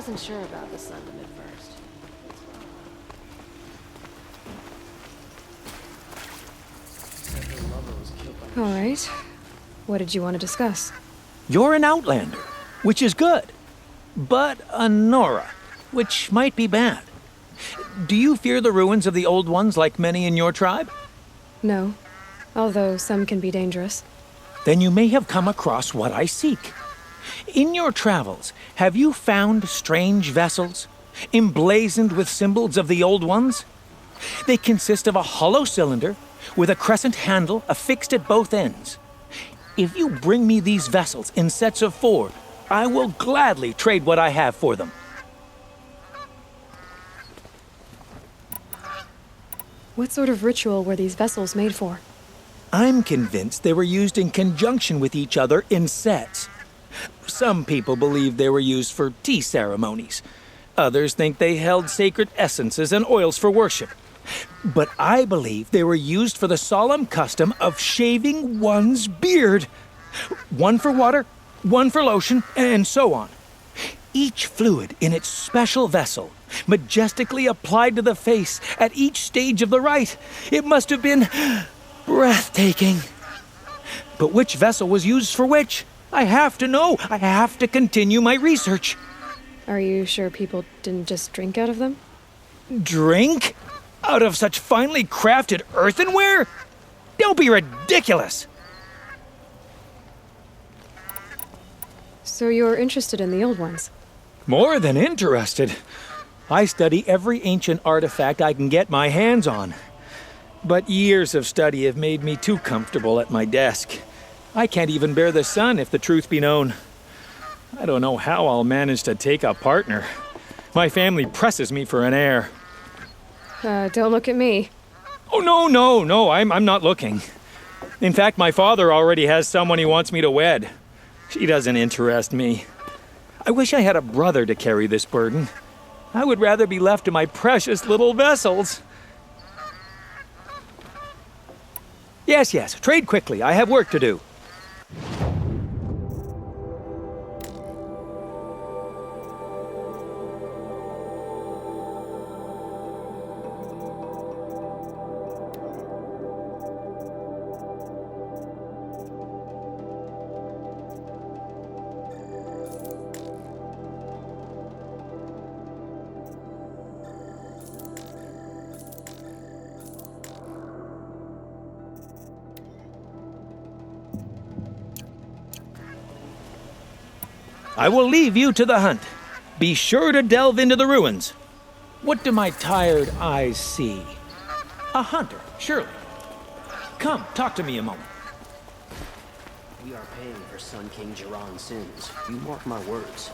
wasn't sure about the Sundom at first. Said her lover was killed by All right. What did you want to discuss? You're an outlander, which is good. But a Nora, which might be bad. Do you fear the ruins of the old ones like many in your tribe? No. Although some can be dangerous. Then you may have come across what I seek. In your travels, have you found strange vessels, emblazoned with symbols of the old ones? They consist of a hollow cylinder with a crescent handle affixed at both ends. If you bring me these vessels in sets of 4, I will gladly trade what I have for them. What sort of ritual were these vessels made for? I'm convinced they were used in conjunction with each other in sets. Some people believe they were used for tea ceremonies. Others think they held sacred essences and oils for worship. But I believe they were used for the solemn custom of shaving one's beard. One for water, one for lotion, and so on. Each fluid in its special vessel, majestically applied to the face at each stage of the rite. It must have been breathtaking. But which vessel was used for which? I have to know. I have to continue my research. Are you sure people didn't just drink out of them? Drink? Out of such finely crafted earthenware? Don't be ridiculous! So you're interested in the old ones? More than interested. I study every ancient artifact I can get my hands on. But years of study have made me too comfortable at my desk. I can't even bear the sun, if the truth be known. I don't know how I'll manage to take a partner. My family presses me for an heir. Don't look at me. Oh, no, I'm not looking. In fact, my father already has someone he wants me to wed. She doesn't interest me. I wish I had a brother to carry this burden. I would rather be left to my precious little vessels. Yes, trade quickly. I have work to do. I will leave you to the hunt. Be sure to delve into the ruins. What do my tired eyes see? A hunter, surely. Come, talk to me a moment. We are paying for Sun King Jiran's sins. You mark my words.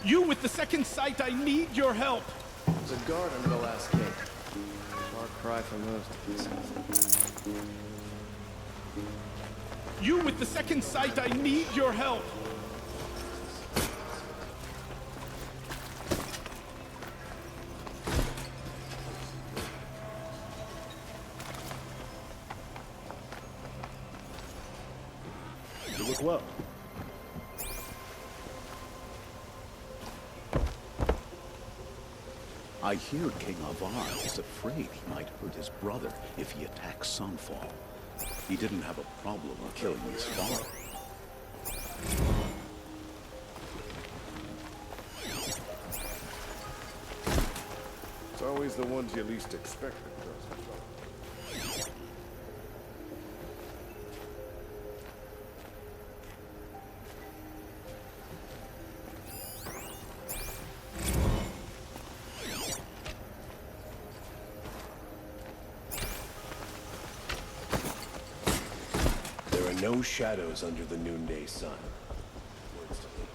You with the second sight, I need your help. There's a guard under the last gate. Far cry from most of these. You with the second sight, I need your help. You look well. I hear King Avar is afraid he might hurt his brother if he attacks Sunfall. He didn't have a problem killing his father. It's always the ones you least expect that cause trouble. There are no shadows under the noonday sun. Words to live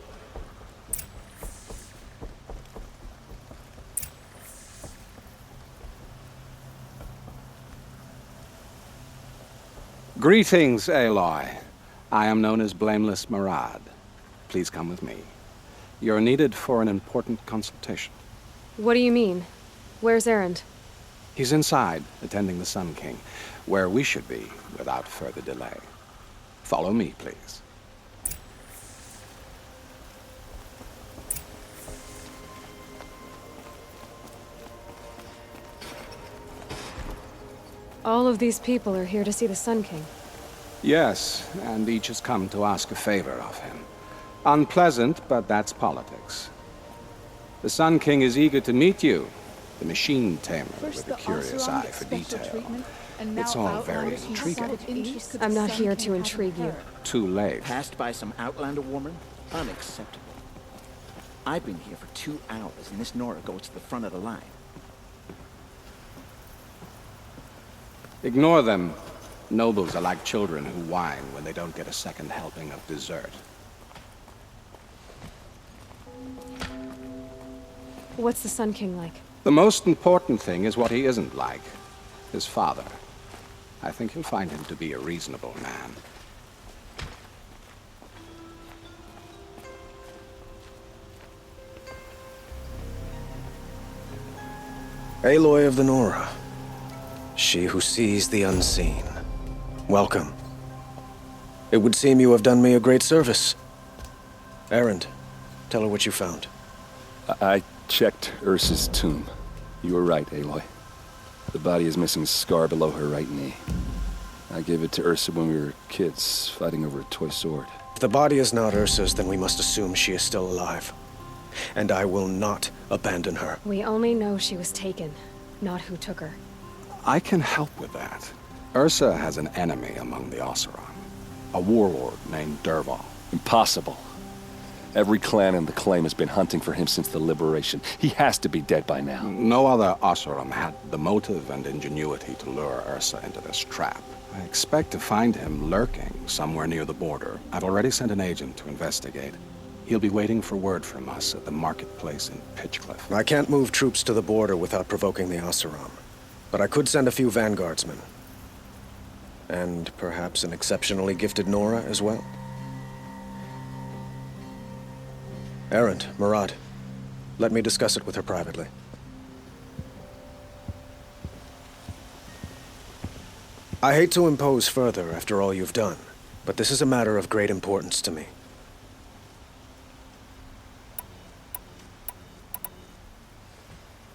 by. Greetings, Aloy. I am known as Blameless Marad. Please come with me. You're needed for an important consultation. What do you mean? Where's Erend? He's inside, attending the Sun King, where we should be without further delay. Follow me, please. All of these people are here to see the Sun King. Yes, and each has come to ask a favor of him. Unpleasant, but that's politics. The Sun King is eager to meet you, the machine tamer with a curious eye for detail. It's all very intriguing. I'm not here to intrigue you. Too late. Passed by some Outlander woman? Unacceptable. I've been here for 2 hours, and this Nora goes to the front of the line. Ignore them. Nobles are like children who whine when they don't get a second helping of dessert. What's the Sun King like? The most important thing is what he isn't like. His father. I think you'll find him to be a reasonable man. Aloy of the Nora. She who sees the unseen. Welcome. It would seem you have done me a great service. Erend, tell her what you found. I checked Ursa's tomb. You were right, Aloy. The body is missing a scar below her right knee. I gave it to Ursa when we were kids, fighting over a toy sword. If the body is not Ursa's, then we must assume she is still alive. And I will not abandon her. We only know she was taken, not who took her. I can help with that. Ursa has an enemy among the Oseram. A warlord named Dervahl. Impossible. Every clan in the claim has been hunting for him since the liberation. He has to be dead by now. No other Oseram had the motive and ingenuity to lure Ursa into this trap. I expect to find him lurking somewhere near the border. I've already sent an agent to investigate. He'll be waiting for word from us at the marketplace in Pitchcliff. I can't move troops to the border without provoking the Oseram. But I could send a few vanguardsmen. And perhaps an exceptionally gifted Nora as well. Erend, Marad, let me discuss it with her privately. I hate to impose further after all you've done, but this is a matter of great importance to me.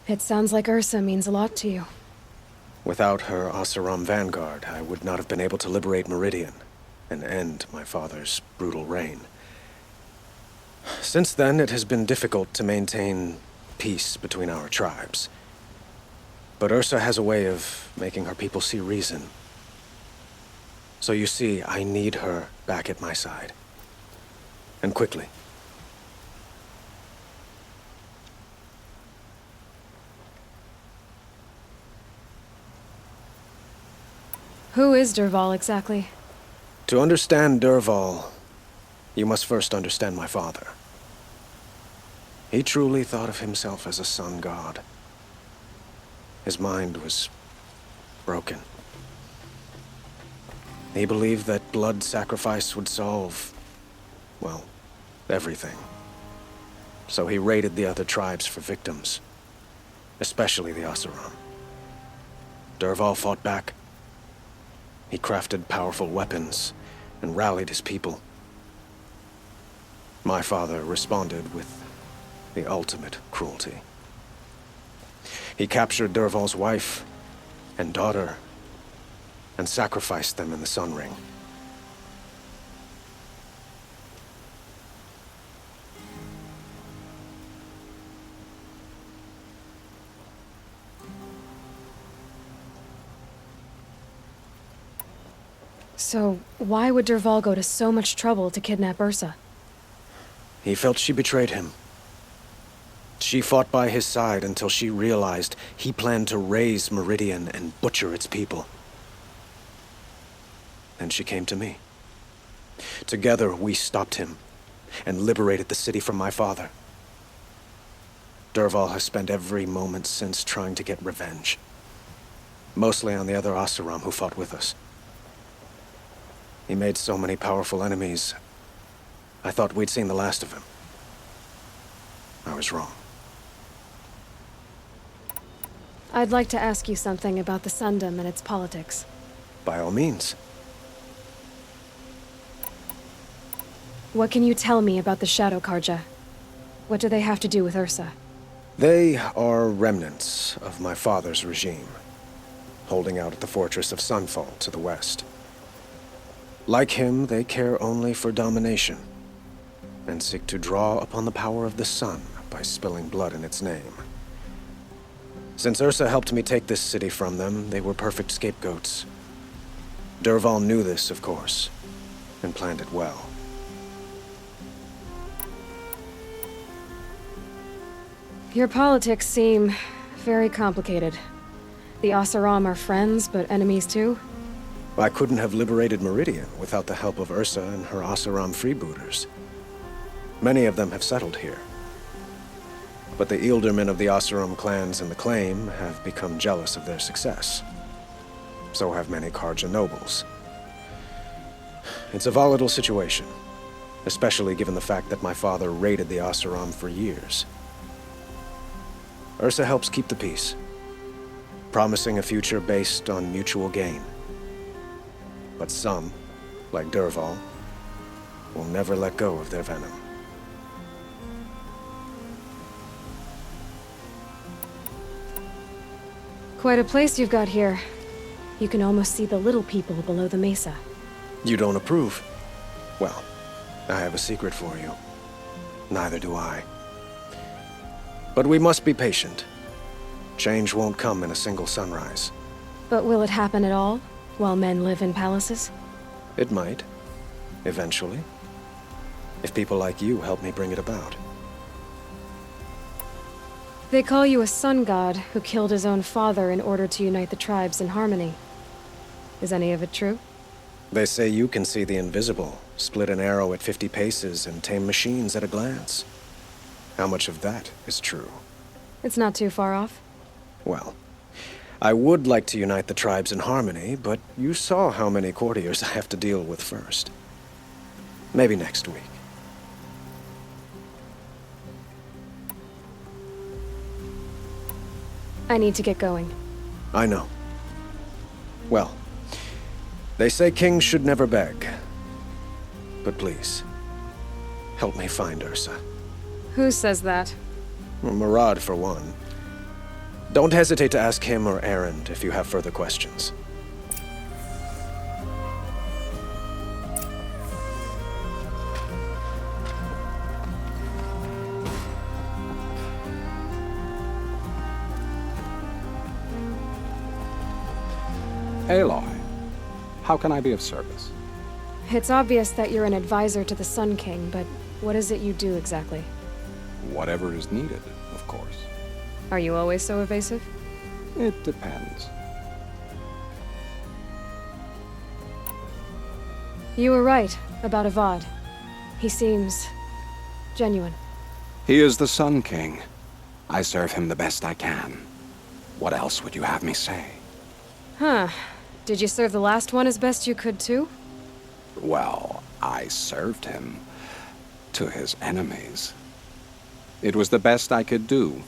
It sounds like Ursa means a lot to you. Without her Oseram vanguard, I would not have been able to liberate Meridian and end my father's brutal reign. Since then, it has been difficult to maintain peace between our tribes. But Ursa has a way of making her people see reason. So you see, I need her back at my side. And quickly. Who is Dervahl exactly? To understand Dervahl, you must first understand my father. He truly thought of himself as a sun god. His mind was broken. He believed that blood sacrifice would solve, well, everything. So he raided the other tribes for victims, especially the Oseram. Dervahl fought back. He crafted powerful weapons and rallied his people. My father responded with the ultimate cruelty. He captured Dervahl's wife and daughter and sacrificed them in the Sun Ring. So, why would Dervahl go to so much trouble to kidnap Ursa? He felt she betrayed him. She fought by his side until she realized he planned to raise Meridian and butcher its people. And she came to me. Together, we stopped him and liberated the city from my father. Dervahl has spent every moment since trying to get revenge. Mostly on the other Oseram who fought with us. He made so many powerful enemies, I thought we'd seen the last of him. I was wrong. I'd like to ask you something about the Sundom and its politics. By all means. What can you tell me about the Shadow Karja? What do they have to do with Ursa? They are remnants of my father's regime, holding out at the fortress of Sunfall to the west. Like him, they care only for domination, and seek to draw upon the power of the sun by spilling blood in its name. Since Ursa helped me take this city from them, they were perfect scapegoats. Dervahl knew this, of course, and planned it well. Your politics seem very complicated. The Oseram are friends, but enemies too? I couldn't have liberated Meridian without the help of Ursa and her Oseram freebooters. Many of them have settled here. But the Ealdormen of the Oseram clans in the claim have become jealous of their success. So have many Karja nobles. It's a volatile situation, especially given the fact that my father raided the Oseram for years. Ursa helps keep the peace, promising a future based on mutual gain. But some, like Dervahl, will never let go of their venom. Quite a place you've got here. You can almost see the little people below the mesa. You don't approve? Well, I have a secret for you. Neither do I. But we must be patient. Change won't come in a single sunrise. But will it happen at all, while men live in palaces? It might. Eventually. If people like you help me bring it about. They call you a sun god who killed his own father in order to unite the tribes in harmony. Is any of it true? They say you can see the invisible, split an arrow at 50 paces, and tame machines at a glance. How much of that is true? It's not too far off. Well, I would like to unite the tribes in harmony, but you saw how many courtiers I have to deal with first. Maybe next week. I need to get going. I know. Well, they say kings should never beg. But please, help me find Ursa. Who says that? Murad, for one. Don't hesitate to ask him or Erend if you have further questions. Aloy, how can I be of service? It's obvious that you're an advisor to the Sun King, but what is it you do exactly? Whatever is needed, of course. Are you always so evasive? It depends. You were right about Avad. He seems genuine. He is the Sun King. I serve him the best I can. What else would you have me say? Huh. Did you serve the last one as best you could, too? Well, I served him to his enemies. It was the best I could do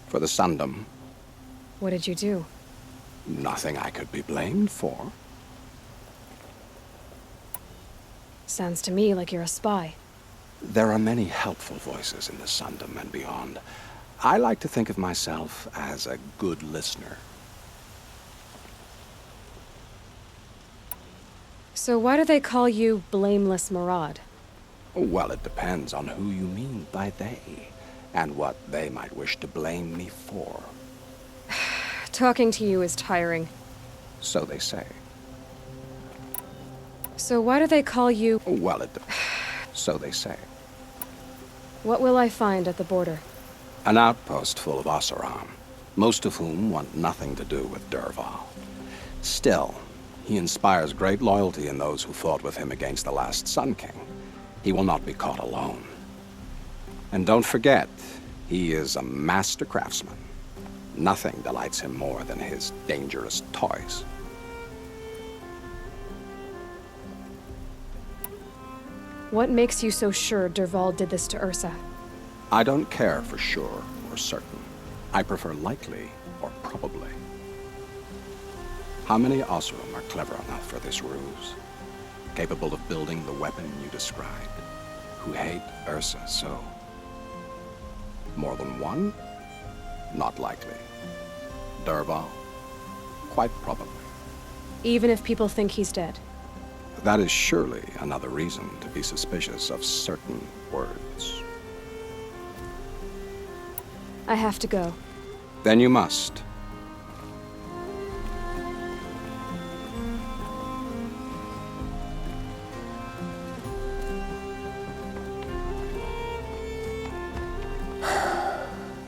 for the Sundom. What did you do? Nothing I could be blamed for. Sounds to me like you're a spy. There are many helpful voices in the Sundom and beyond. I like to think of myself as a good listener. So why do they call you Blameless Maraud? Well, it depends on who you mean by they, and what they might wish to blame me for. Talking to you is tiring. So they say. So why do they call you... Well, so they say. What will I find at the border? An outpost full of Oseram, most of whom want nothing to do with Dervahl. Still, he inspires great loyalty in those who fought with him against the last Sun King. He will not be caught alone. And don't forget, he is a master craftsman. Nothing delights him more than his dangerous toys. What makes you so sure Dervahl did this to Ursa? I don't care for sure or certain. I prefer likely or probably. How many Oseram are clever enough for this ruse? Capable of building the weapon you described? Who hate Ursa so? More than one? Not likely. Dervahl? Quite probably. Even if people think he's dead? That is surely another reason to be suspicious of certain words. I have to go. Then you must.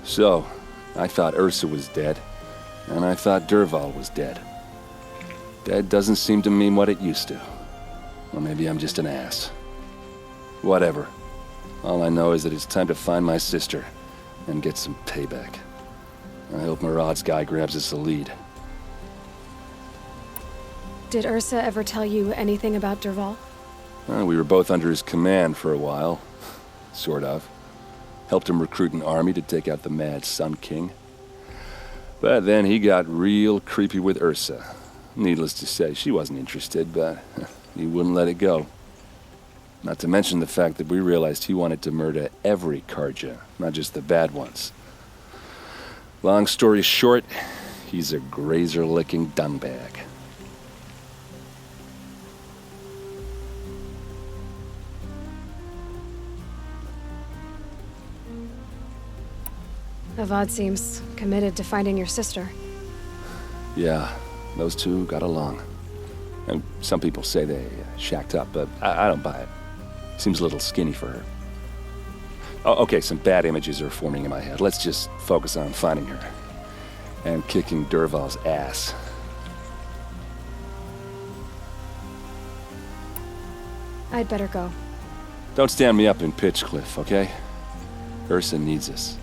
So, I thought Ursa was dead, and I thought Dervahl was dead. Dead doesn't seem to mean what it used to. Or maybe I'm just an ass. Whatever. All I know is that it's time to find my sister and get some payback. I hope Maraud's guy grabs us a lead. Did Ursa ever tell you anything about Dervahl? Well, we were both under his command for a while. Sort of. Helped him recruit an army to take out the mad Sun King. But then he got real creepy with Ursa. Needless to say, she wasn't interested, but he wouldn't let it go. Not to mention the fact that we realized he wanted to murder every Karja, not just the bad ones. Long story short, he's a grazer-licking dungbag. Avad seems committed to finding your sister. Yeah, those two got along. And some people say they shacked up, but I don't buy it. Seems a little skinny for her. Oh, okay, some bad images are forming in my head. Let's just focus on finding her. And kicking Dervahl's ass. I'd better go. Don't stand me up in Pitchcliff, okay? Ursa needs us.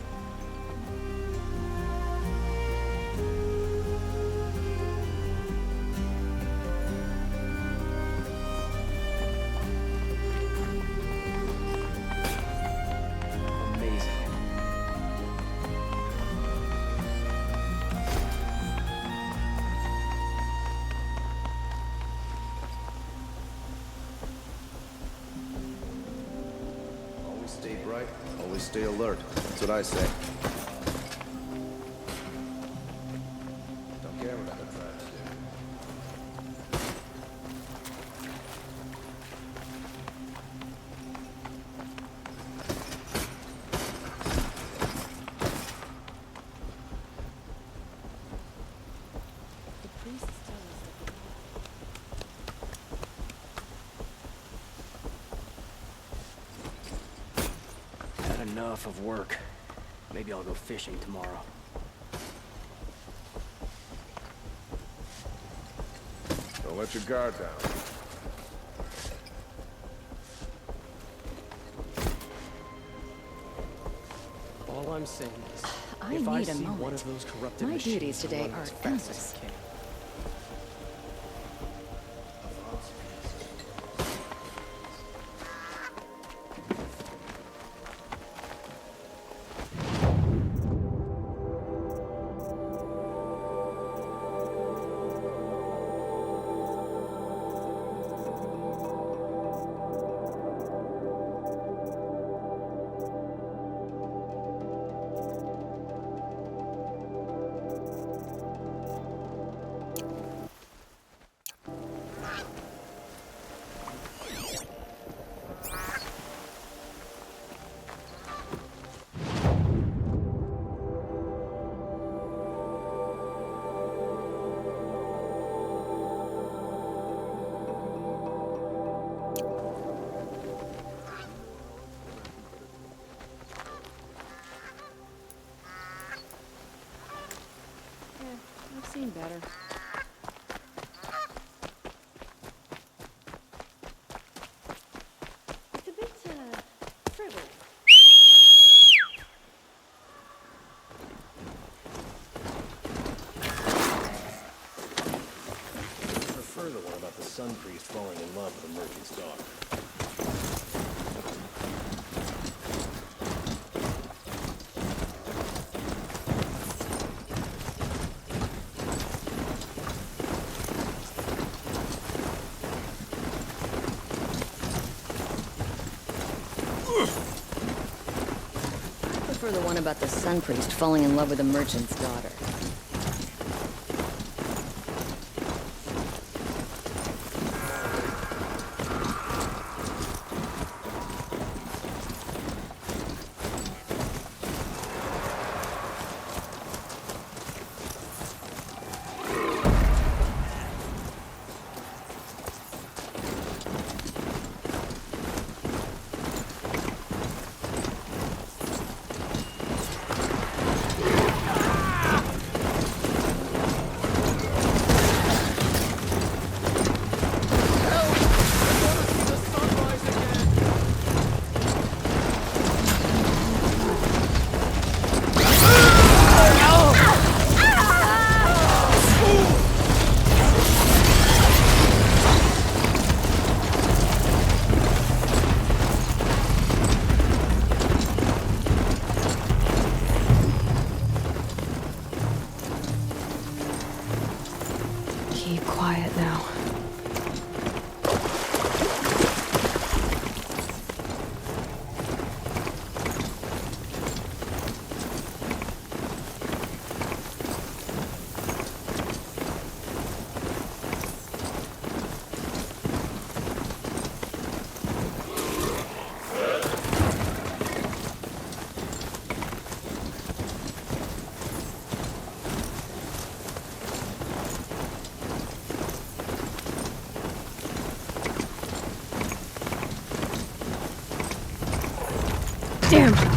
Stay bright, always stay alert. That's what I say. Don't care what other tribes do. Enough of work. Maybe I'll go fishing tomorrow. Don't let your guard down. I'm saying is, I if need I a see moment. one of those corrupted My machines duties today run are as fast as endless. it can. I've seen better. It's a bit, frivolous. I prefer the one about the sun priest falling in love with a merchant's daughter. I prefer the one about the sun priest falling in love with a merchant's daughter. Keep quiet now. Damn!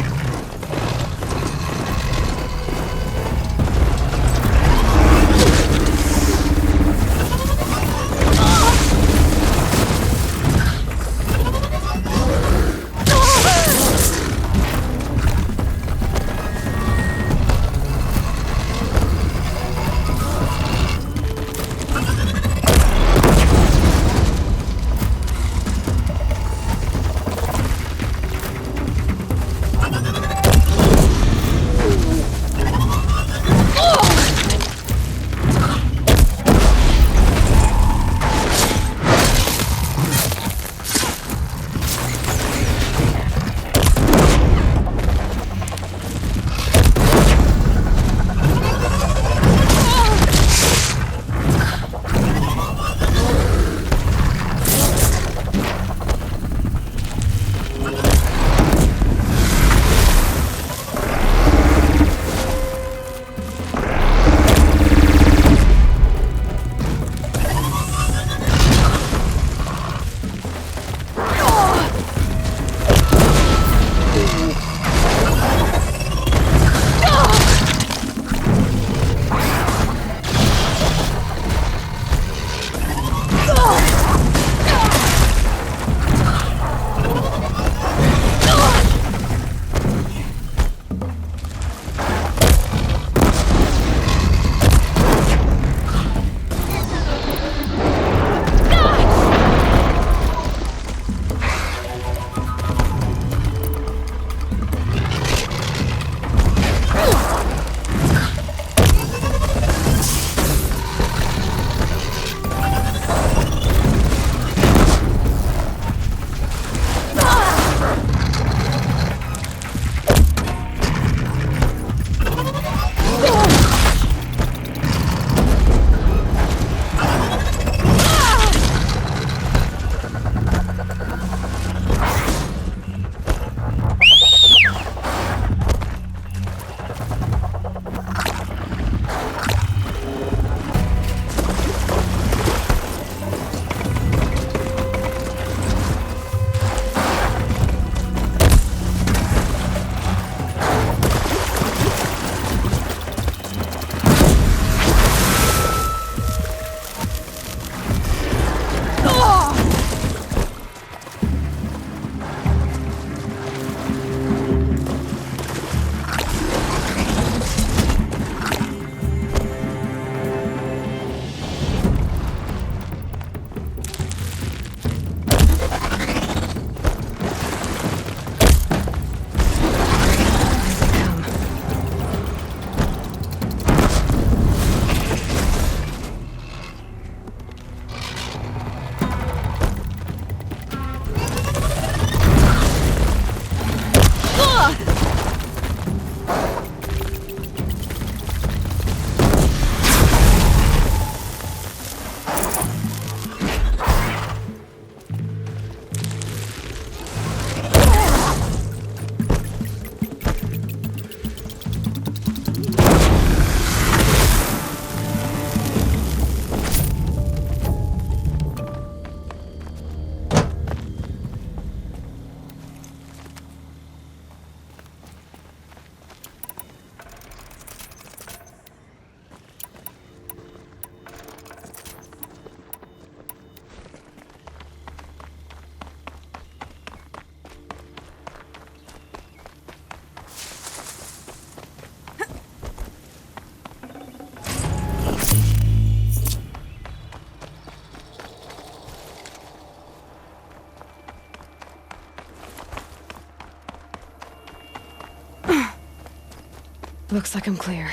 Looks like I'm clear.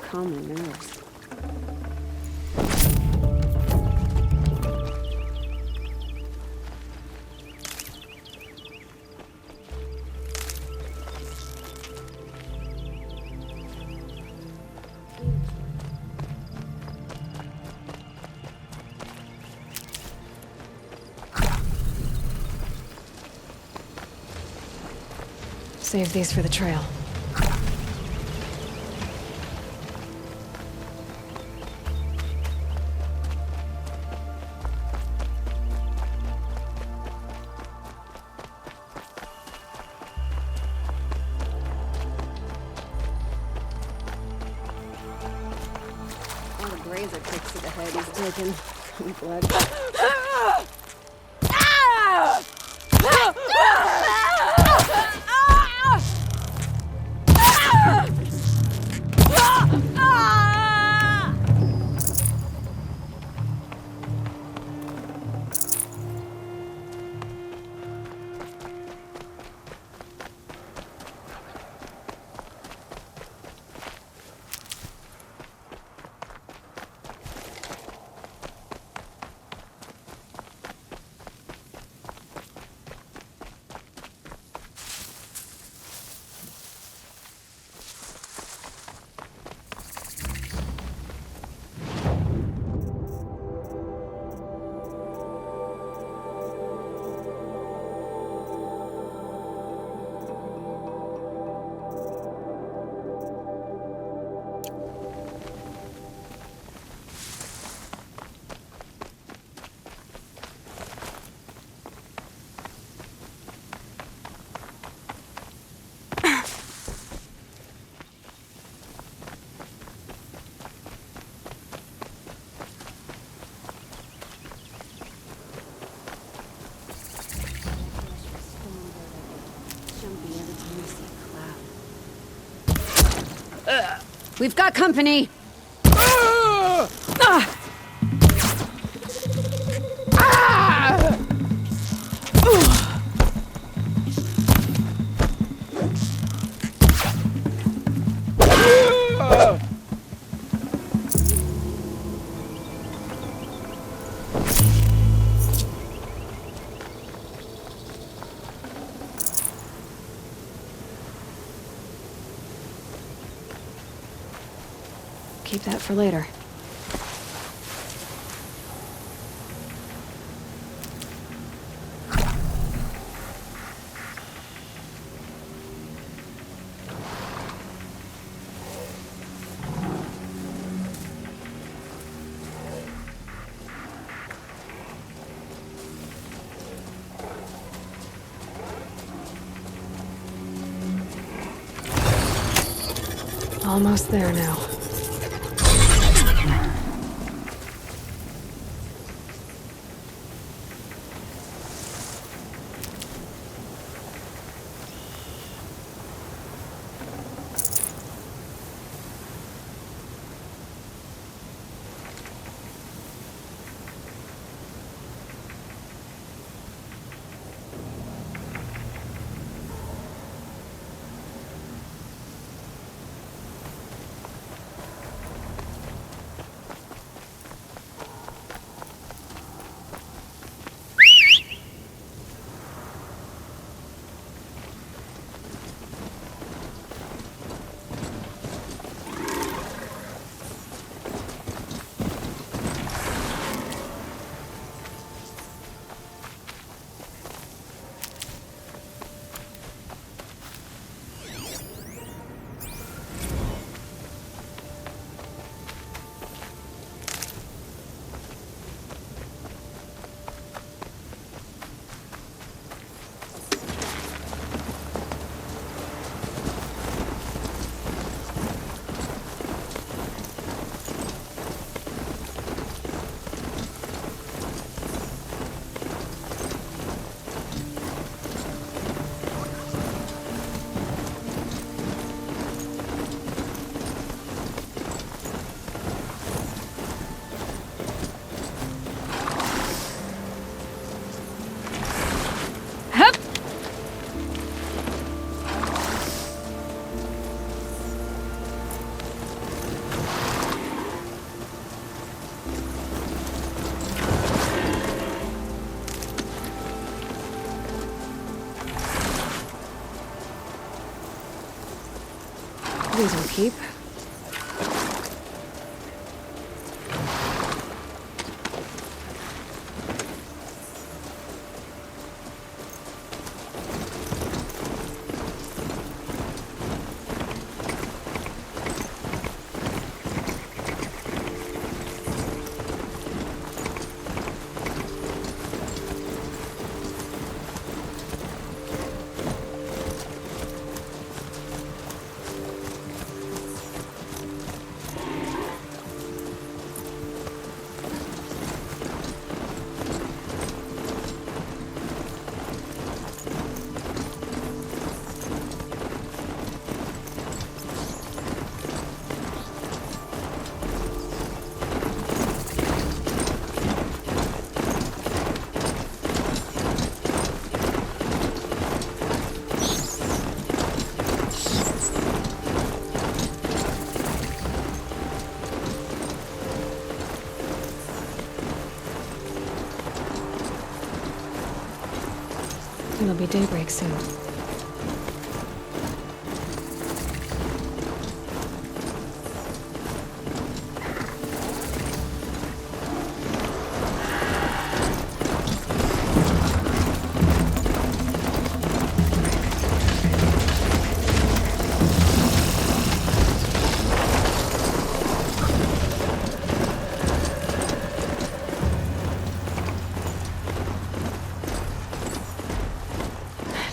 Calm my nerves. Save these for the trail. All the grazer kicks to the head he's taken. I'm glad. We've got company! Keep that for later. Almost there now. These will keep. It'll be daybreak soon.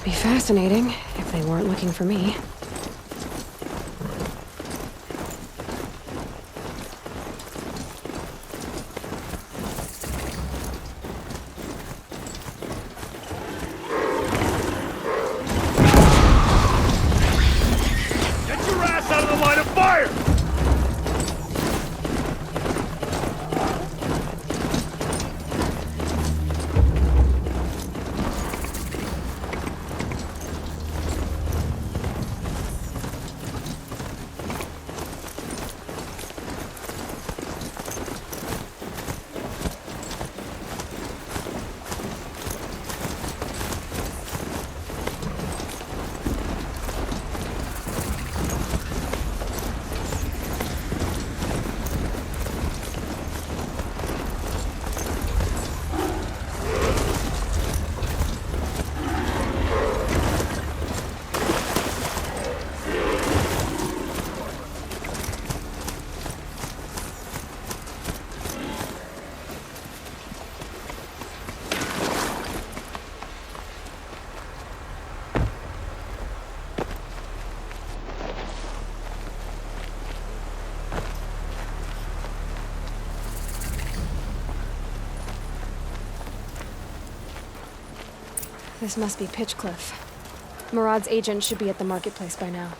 Be fascinating if they weren't looking for me. Get your ass out of the line of fire! This must be Pitchcliff. Murad's agent should be at the marketplace by now.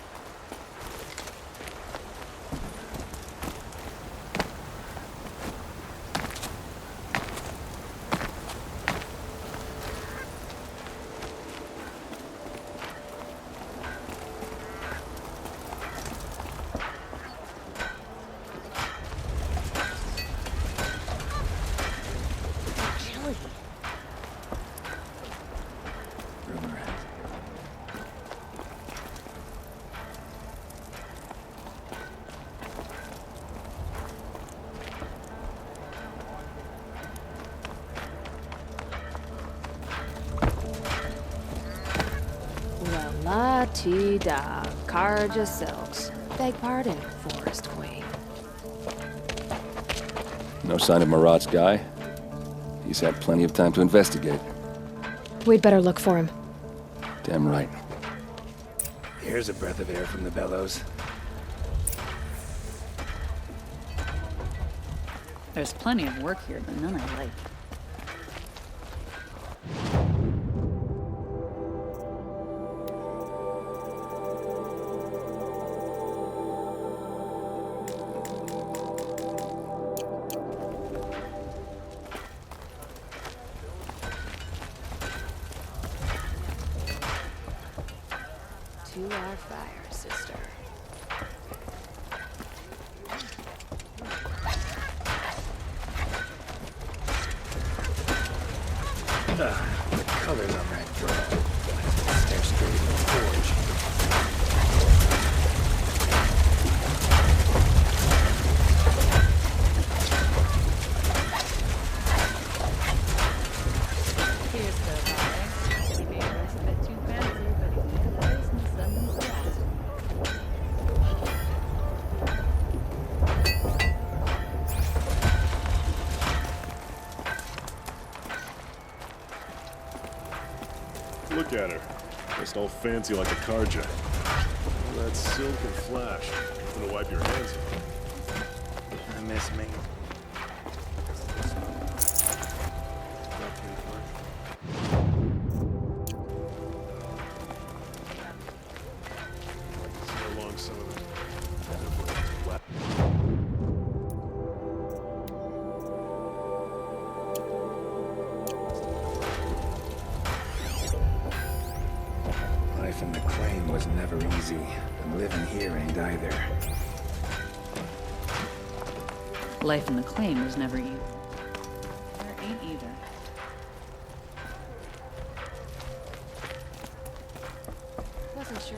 La-ti-da, Karja Silks. Beg pardon, Forest Queen. No sign of Murad's guy? He's had plenty of time to investigate. We'd better look for him. Damn right. Here's a breath of air from the bellows. There's plenty of work here, but none I like. To our fire, sister. The colors on that draw. Stare straight in the forge. at her. Just all fancy like a Karja. All that silk and flash. Gonna wipe your hands of it. I miss me. See how long some of them. Life in the claim was never easy, and living here ain't either. Life in the claim was never easy. There ain't either. Wasn't sure.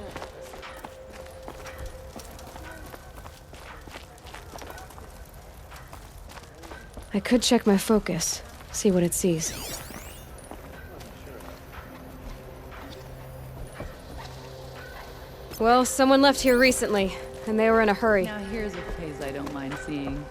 I could check my focus, see what it sees. Well, someone left here recently, and they were in a hurry. Now here's a phase I don't mind seeing.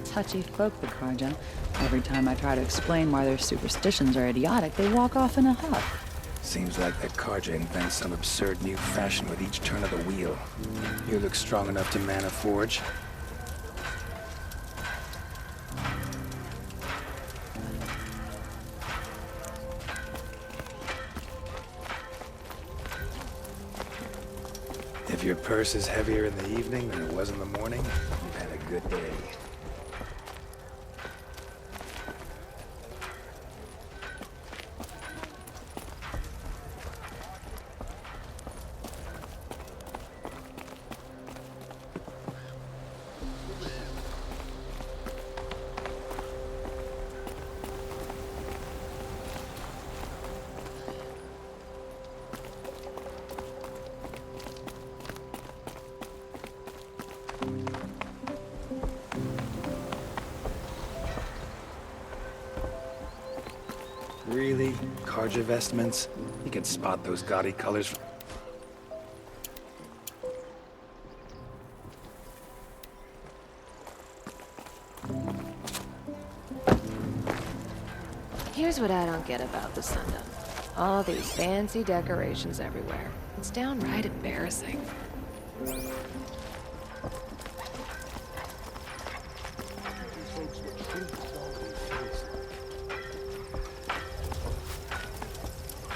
Touchy folk, the Karja. Every time I try to explain why their superstitions are idiotic, they walk off in a huff. Seems like that Karja invents some absurd new fashion with each turn of the wheel. You look strong enough to man a forge. If your purse is heavier in the evening than it was in the morning, you've had a good day. Really? Karja vestments? You can spot those gaudy colors. Here's what I don't get about the Sundom. All these fancy decorations everywhere. It's downright embarrassing.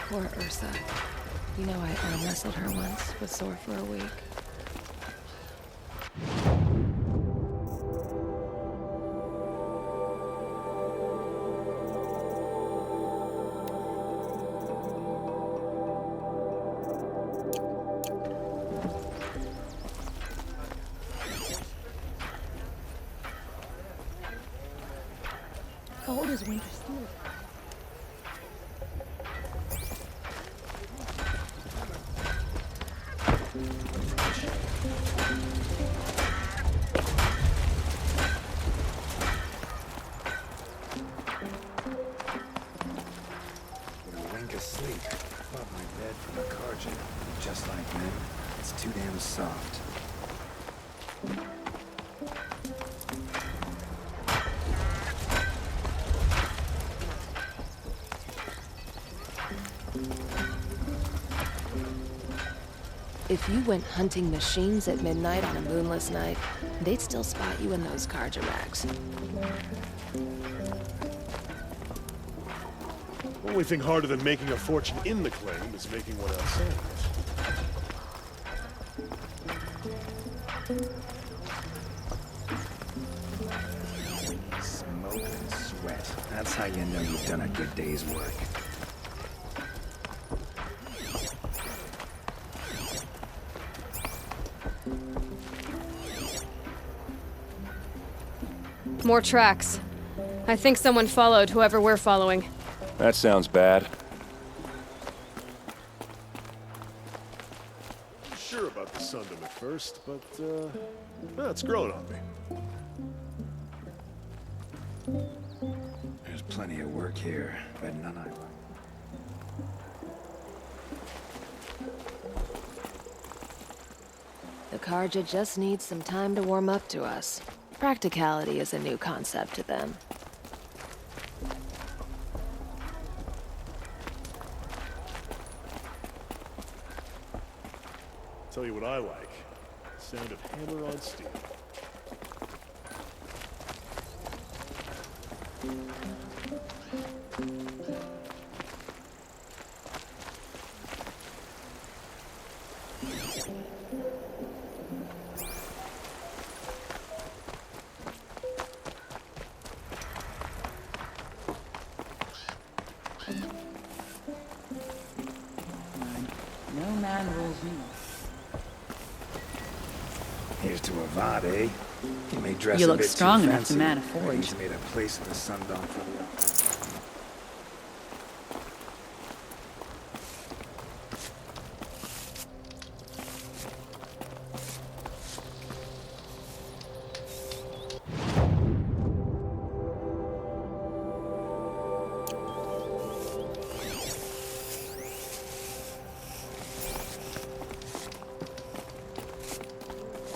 Poor Ursa. You know I arm wrestled her once, was sore for a week. How old is Winter Steel? Just like them, it's too damn soft. If you went hunting machines at midnight on a moonless night, they'd still spot you in those Karja racks. Only thing harder than making a fortune in the claim is making one outside of it. Smoke and sweat. That's how you know you've done a good day's work. More tracks. I think someone followed whoever we're following. That sounds bad. Sure about the Sundom at first, but well, it's growing on me. There's plenty of work here, but none I like. The Karja just needs some time to warm up to us. Practicality is a new concept to them. Tell you what I like. The sound of hammer on steel. No man rules me. Here's to Avad, eh? You may dress You a look bit strong too enough fancy, to man a but forge. He's made a place in the Sundog for the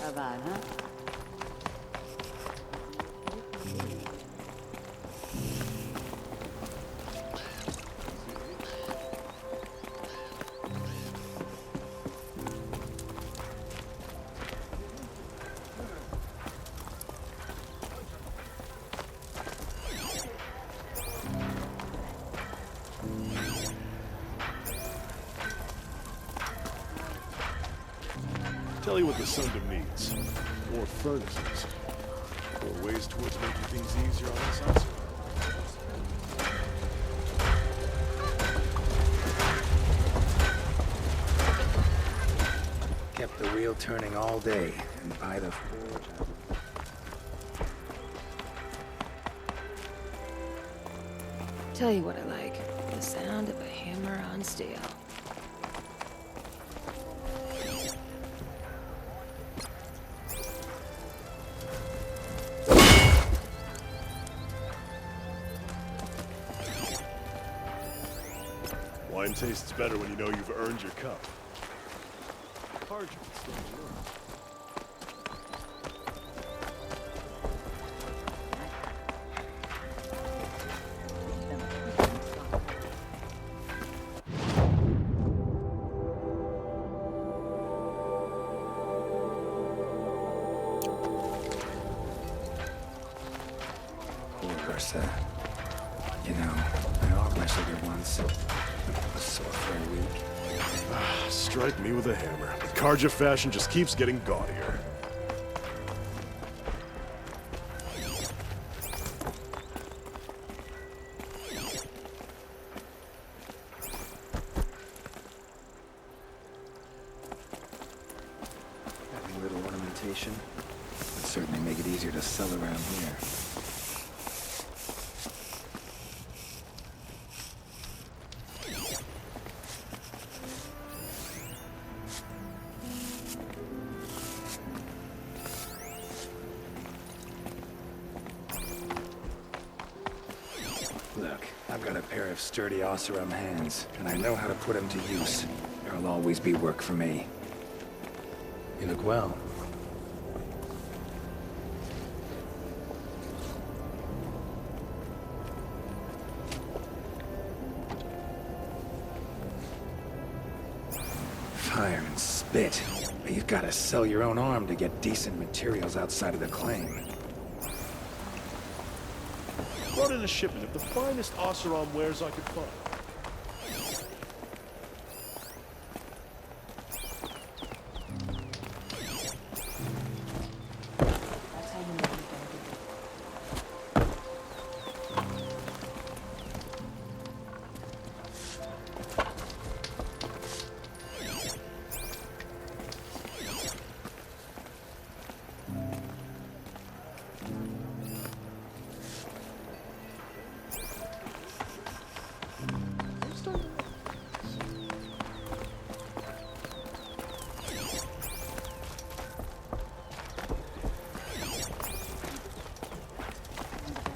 Avad, huh? Tell you what the Sundom needs. More furnaces. More ways towards making things easier on us also. kept the wheel turning all day, and by the forge. Tell you what I like. The sound of a hammer on steel. Wine tastes better when you know you've earned your cup. Corsair. You know, I arm wrestled her once. I was sore for a week. Strike me with a hammer. The Karja fashion just keeps getting gaudier. Having a little ornamentation would certainly make it easier to sell around here. Look, I've got a pair of sturdy Oseram hands, and I know how to put them to use. There'll always be work for me. You look well. Fire and spit. But you've got to sell your own arm to get decent materials outside of the claim. Brought in a shipment of the finest Oseram wares I could find.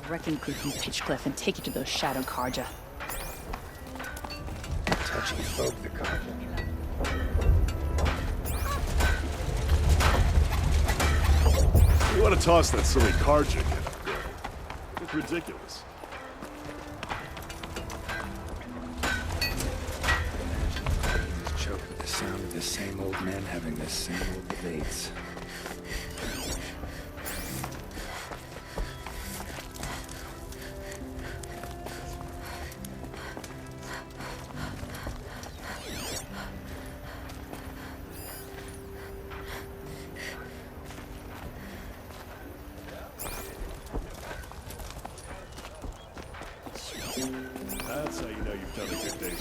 Wrecking crew from Pitchcliff and take you to those Shadow Karja. Touchy folk, the Karja. gotta toss that silly Karja kid up there. It's ridiculous. Choke with the sound of the same old men having the same old debates. That's how you know you've done a good day's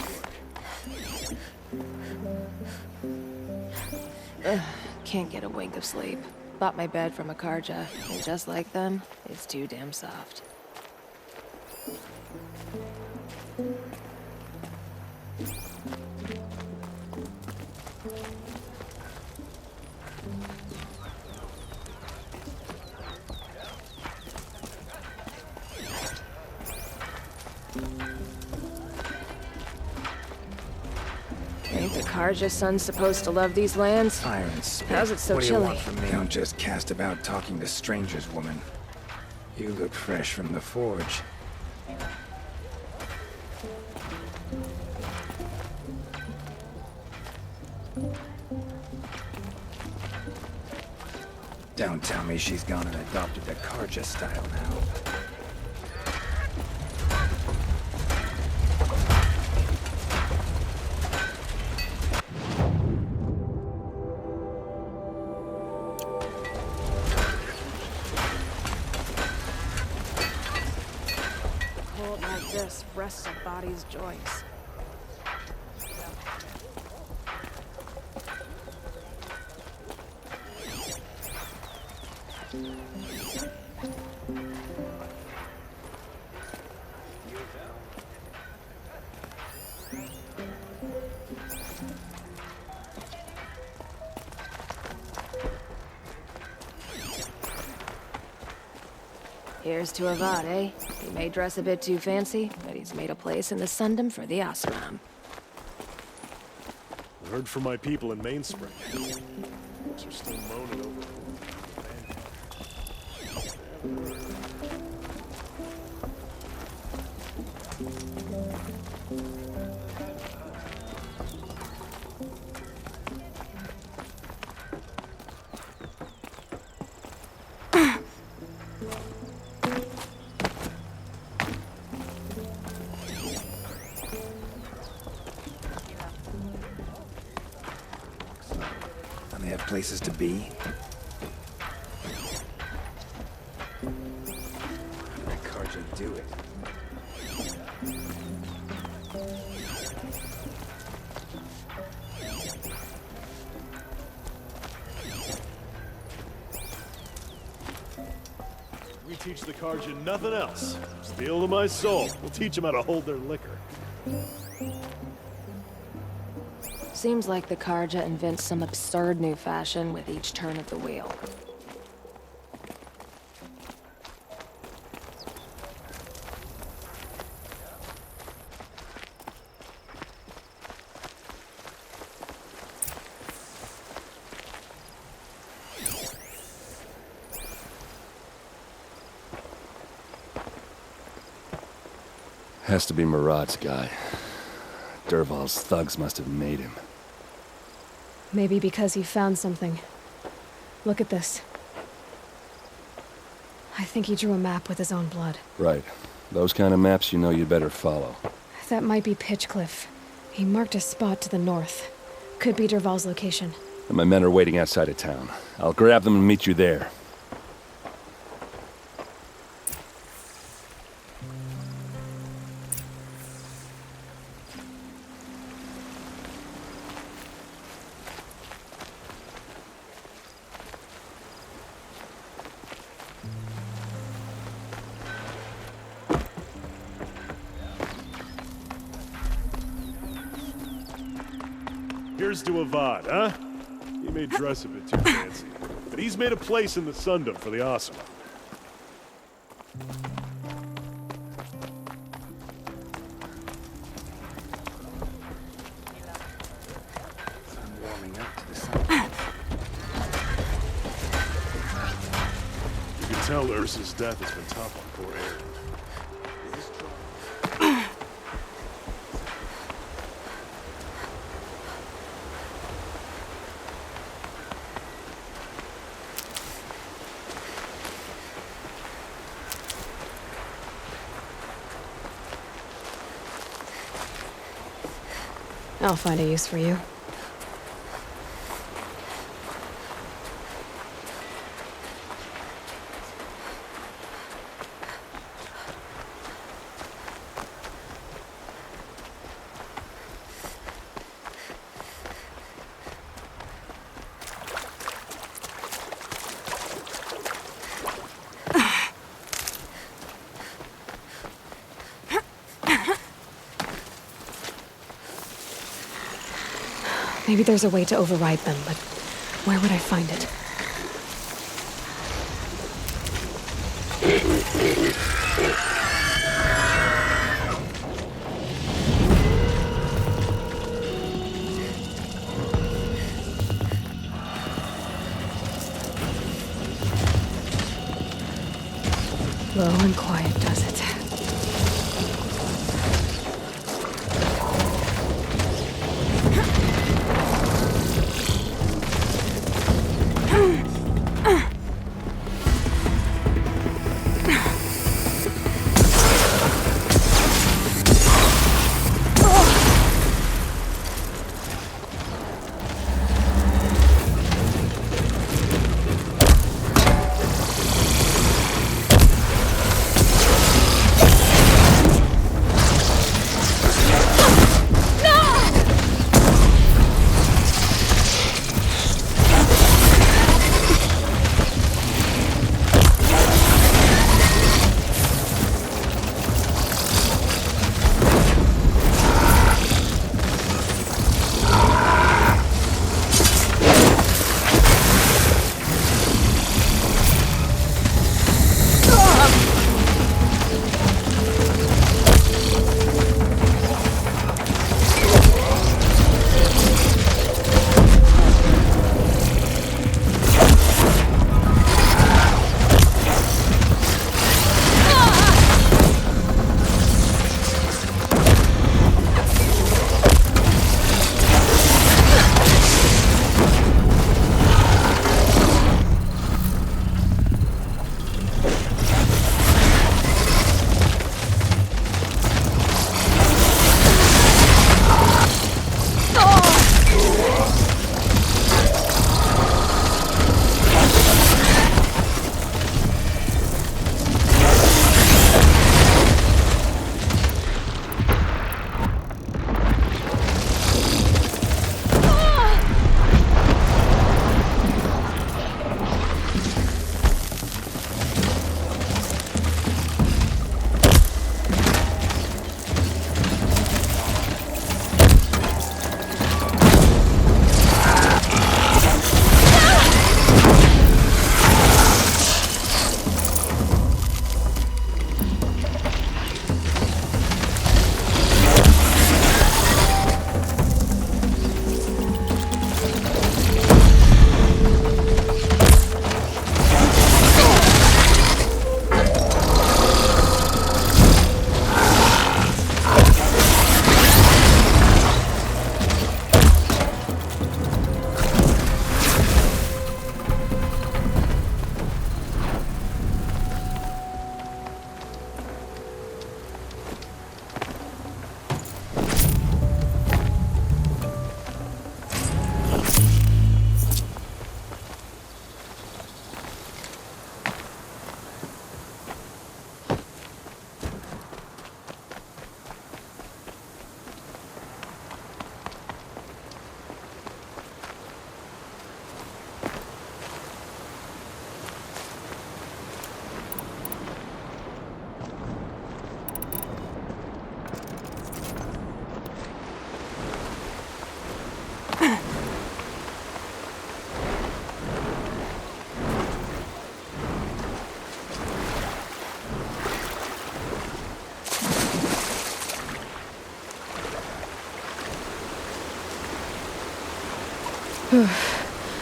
work. Can't get a wink of sleep. Bought my bed from a Karja, and just like them, it's too damn soft. Ain't the Karja son supposed to love these lands? Fire and spit. How's it so what do chilly? you want from me? Don't just cast about talking to strangers, woman. You look fresh from the forge. Don't tell me she's gone and adopted the Karja style now. Cold like this rests a body's joints. Here's to Avad, eh? He may dress a bit too fancy, but he's made a place in the Sundom for the Oseram. I heard from my people in Mainspring. Folks are still moaning over it. They have places to be. How did that Karja do it? We teach the Karja nothing else. Steel to my soul. We'll teach them how to hold their liquor. Seems like the Karja invents some absurd new fashion with each turn of the wheel. Has to be Murad's guy. Dervahl's thugs must have made him. Maybe because he found something. Look at this. I think he drew a map with his own blood. Right. Those kind of maps you know you'd better follow. That might be Pitchcliff. He marked a spot to the north. Could be Dervahl's location. And my men are waiting outside of town. I'll grab them and meet you there. Here's to Avad, huh? He may dress a bit too fancy, but he's made a place in the Sundom for the Oseram. I'm warming up to the sun. tell Ursa's death has been tough on poor Aaron. I'll find a use for you. Maybe there's a way to override them, but where would I find it? Low and quiet does it.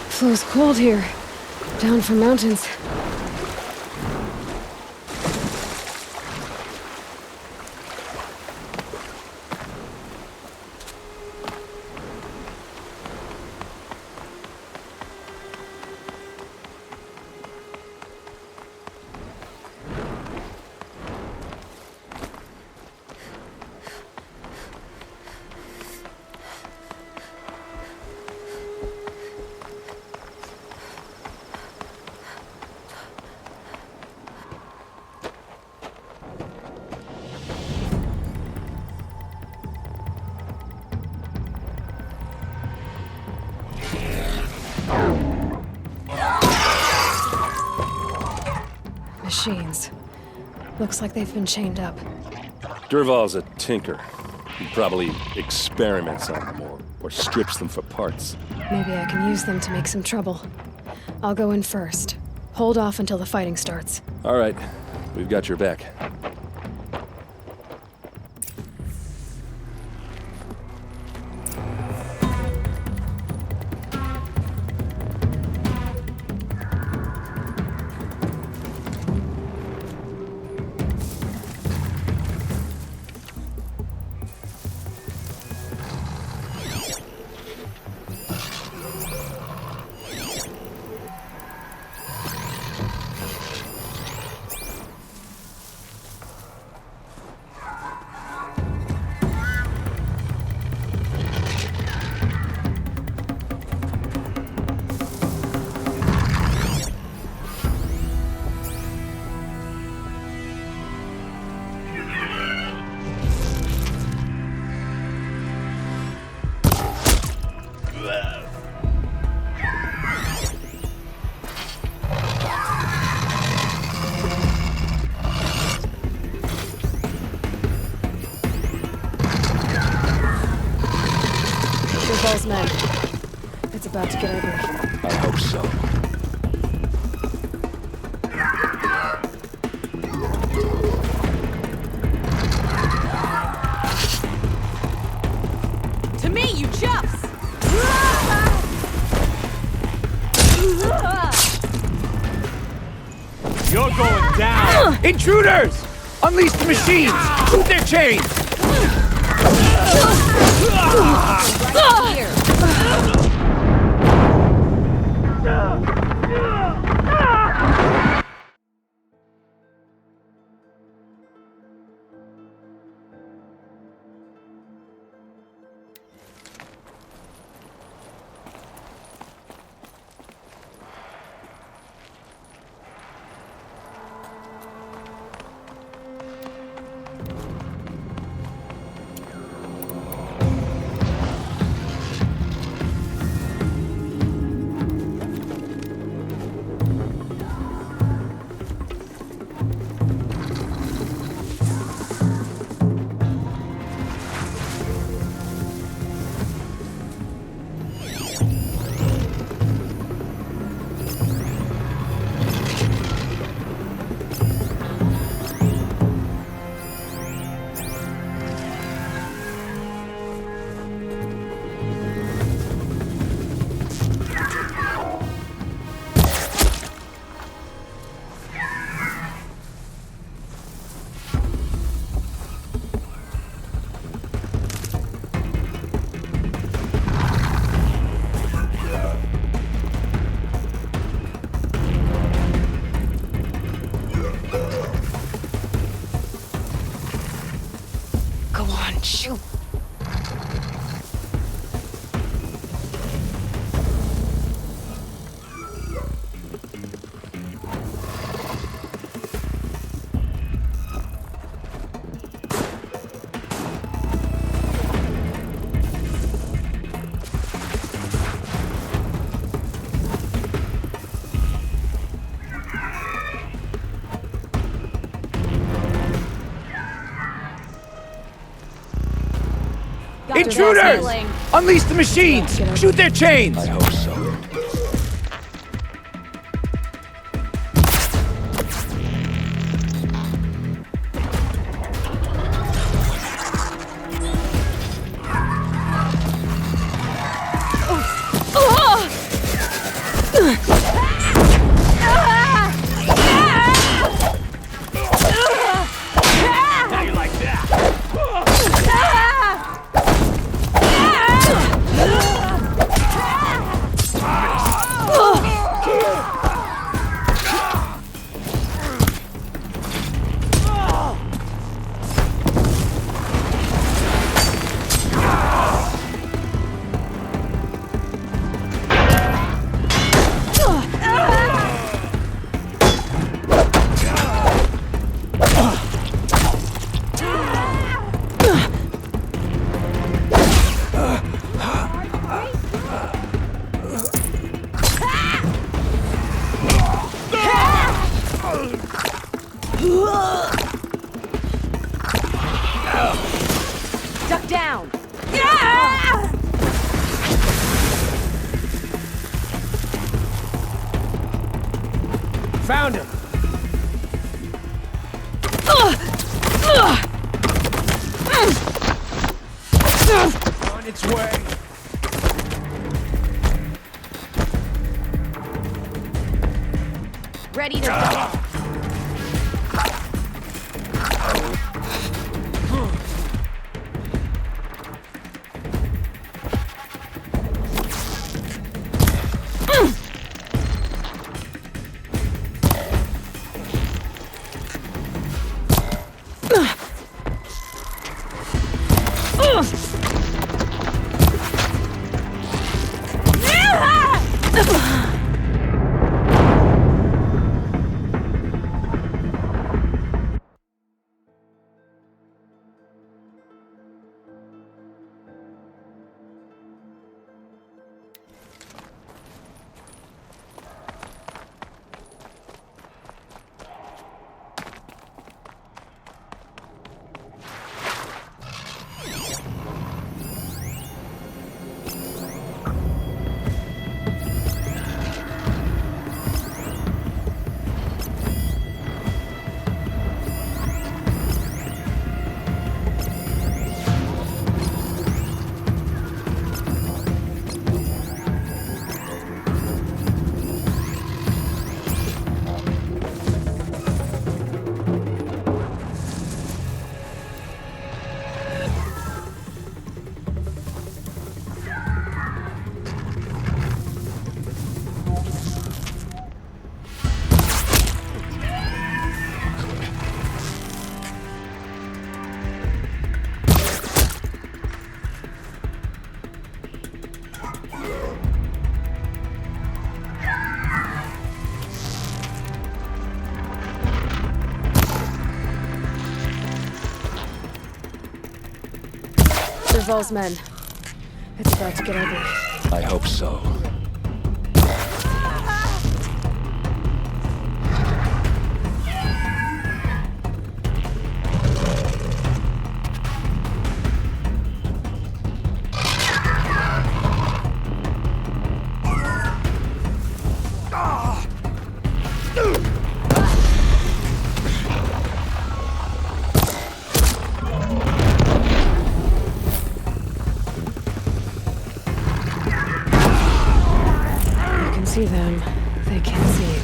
Flow's cold here. Down from mountains. machines. Looks like they've been chained up. Durval's a tinker. He probably experiments on them or strips them for parts. Maybe I can use them to make some trouble. I'll go in first. Hold off until the fighting starts. All right, we've got your back. Durval's men. It's about to get ugly. I hope so. To me, you chuffs! You're going down! Intruders! Unleash the machines! Shoot their chains! Shoot! Intruders! Unleash the machines! Shoot their chains! I hope so. Found him. On its way. Ready to go. Vol's men. It's about to get ugly. I hope so. See them. They can't see you.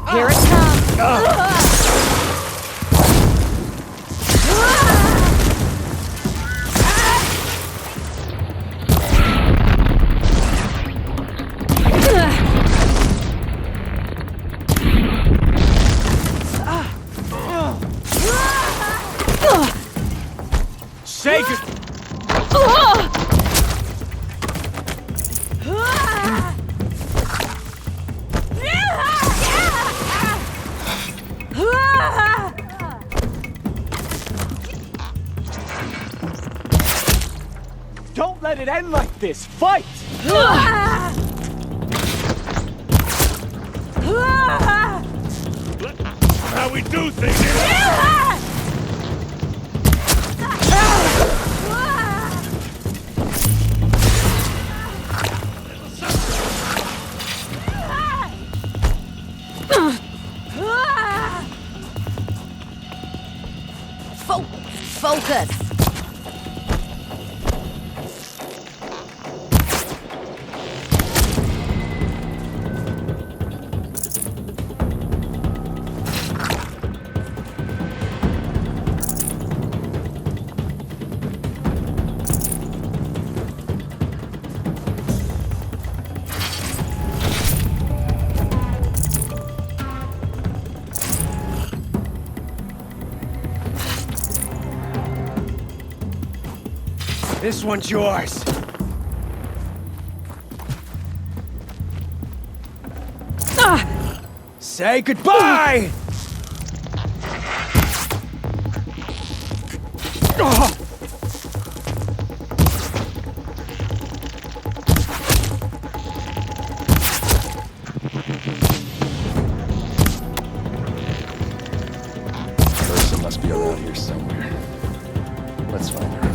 Here it comes. Shake it! Don't let it end like this! Fight! How we do things here! Focus! This one's yours. Say goodbye! Person must be around here somewhere. Let's find her.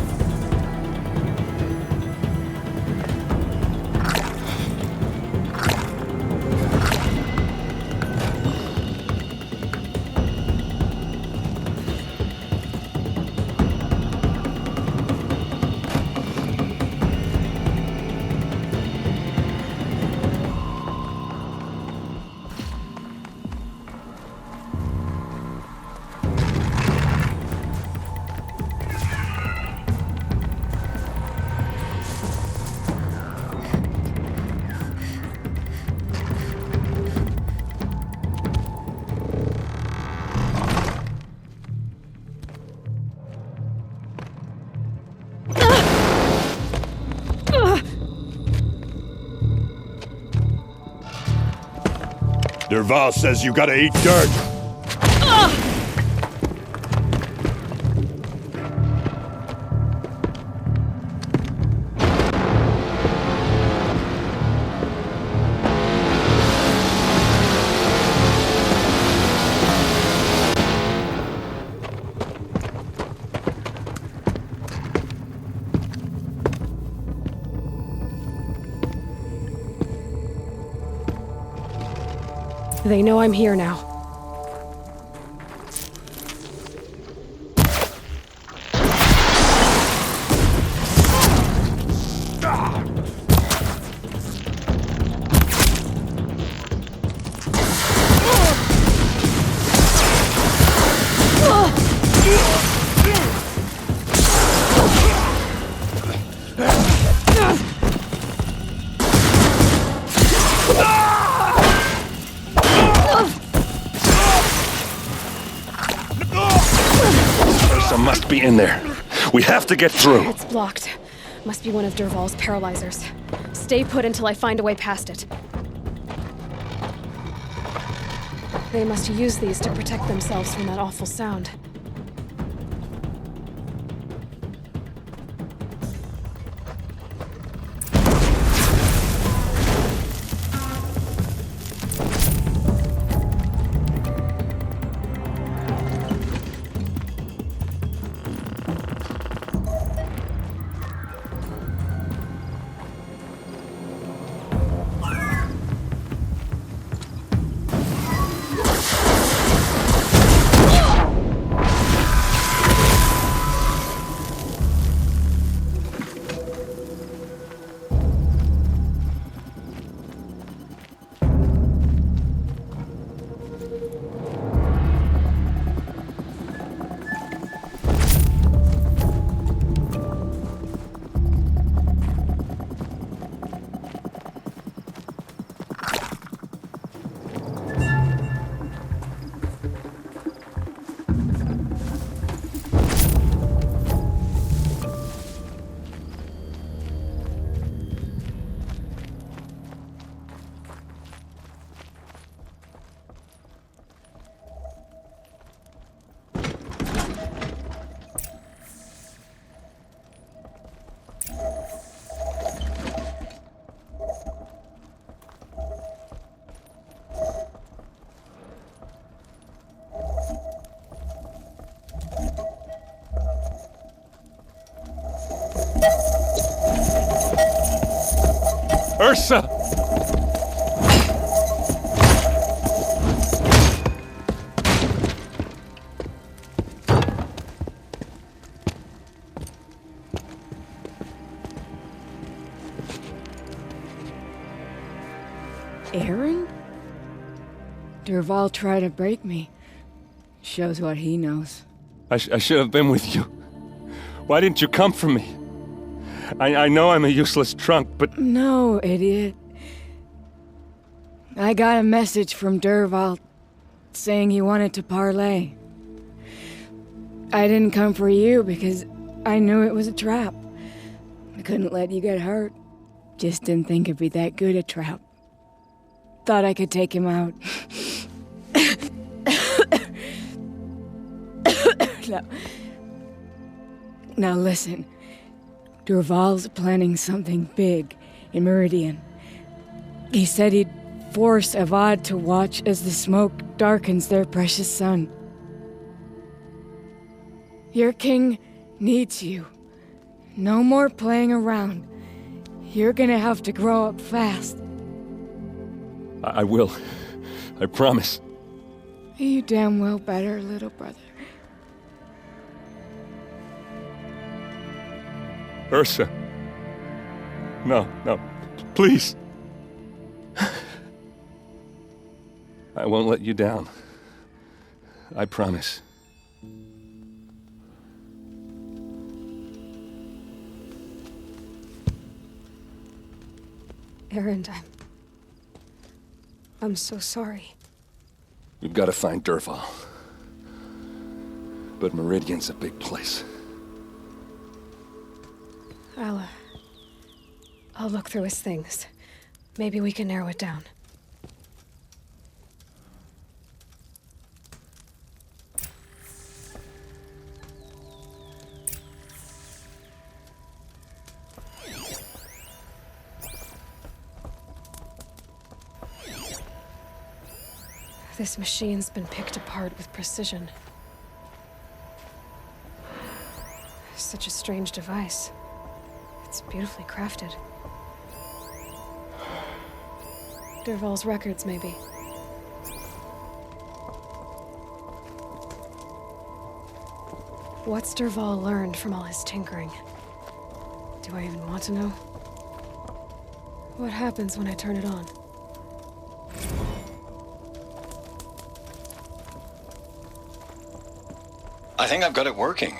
Derval says you gotta eat dirt. They know I'm here now. Must be in there. We have to get through. It's blocked. Must be one of Derval's paralyzers. Stay put until I find a way past it. They must use these to protect themselves from that awful sound. Ursa! Aaron? Dervahl tried to break me. Shows what he knows. I should have been with you. Why didn't you come for me? I know I'm a useless trunk, but... No, idiot. I got a message from Dervahl saying he wanted to parlay. I didn't come for you because I knew it was a trap. I couldn't let you get hurt. Just didn't think it'd be that good a trap. Thought I could take him out. Now listen. Dervahl's planning something big in Meridian. He said he'd force Avad to watch as the smoke darkens their precious sun. Your king needs you. No more playing around. You're gonna have to grow up fast. I will. I promise. You damn well better, little brother. Ursa. No, please. I won't let you down. I promise. Aaron, I'm so sorry. We've got to find Dervahl. But Meridian's a big place. I'll look through his things. Maybe we can narrow it down. This machine's been picked apart with precision. Such a strange device. It's beautifully crafted. Dervahl's records, maybe. What's Dervahl learned from all his tinkering? Do I even want to know? What happens when I turn it on? I think I've got it working.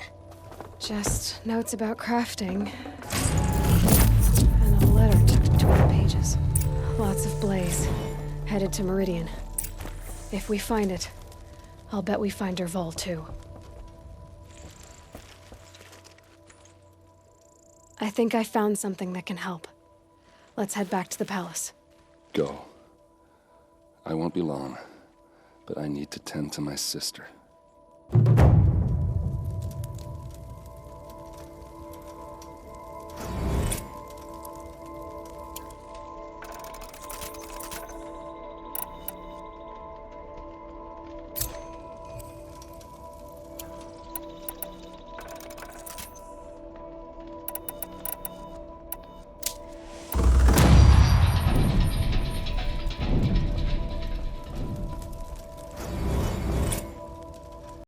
Just notes about crafting. And a letter tucked between the pages. Lots of blaze. Headed to Meridian. If we find it, I'll bet we find Dervahl too. I think I found something that can help. Let's head back to the palace. Go. I won't be long, but I need to tend to my sister.